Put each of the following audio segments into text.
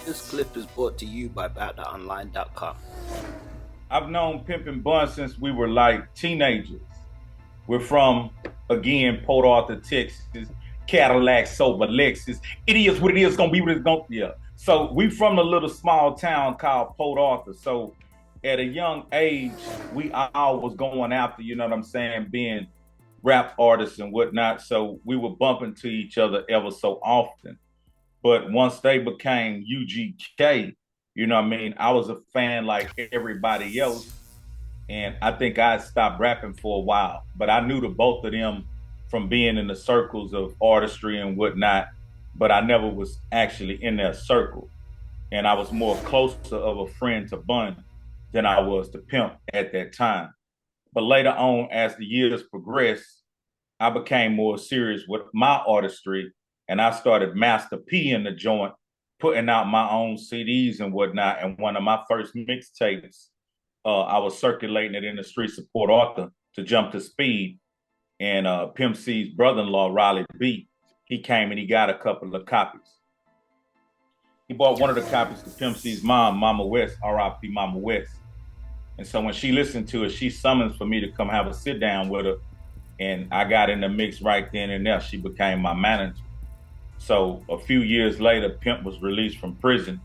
This clip is brought to you by BoutTheOnline.com. I've known Pimp and Bun since we were like teenagers. We're from, again, Port Arthur, Texas. Cadillac, sober Lexus. It is what it is, gonna be what it's gonna be. Yeah. So we from a little small town called Port Arthur. So at a young age, we all was going after, you know what I'm saying, being rap artists and whatnot. So we were bumping to each other ever so often. But once they became UGK, you know what I mean, I was a fan like everybody else. And I think I stopped rapping for a while. But I knew the both of them from being in the circles of artistry and whatnot, but I never was actually in their circle. And I was more closer of a friend to Bun than I was to Pimp at that time. But later on, as the years progressed, I became more serious with my artistry, and I started Master P in the joint, putting out my own CDs and whatnot. And one of my first mixtapes, I was circulating it in the streets of Port Arthur to jump to speed. And Pimp C's brother-in-law, Riley B, he came and he got a couple of copies. He bought one of the copies to Pimp C's mom, Mama West, R.I.P. Mama West. And so when she listened to it, she summons for me to come have a sit down with her. And I got in the mix right then and there. She became my manager. So a few years later, Pimp was released from prison.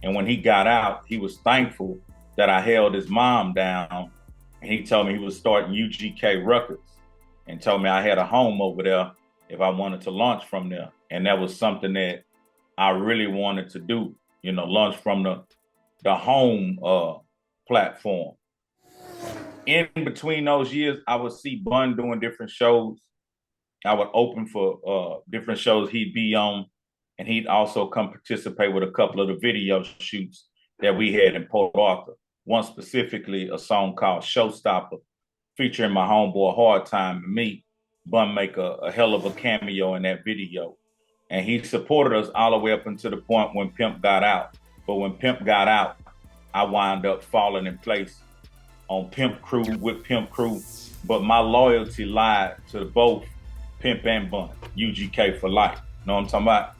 And when he got out, he was thankful that I held his mom down. And he told me he was starting UGK Records and told me I had a home over there if I wanted to launch from there. And that was something that I really wanted to do, you know, launch from the home platform. In between those years, I would see Bun doing different shows. I would open for different shows he'd be on, and he'd also come participate with a couple of the video shoots that we had in Port Arthur. One specifically, a song called Showstopper, featuring my homeboy Hard Time and me. Bun make a hell of a cameo in that video. And he supported us all the way up until the point when Pimp got out. But when Pimp got out, I wound up falling in place on Pimp Crew with Pimp Crew. But my loyalty lied to both Pimp and Bun, UGK for life. Know what I'm talking about?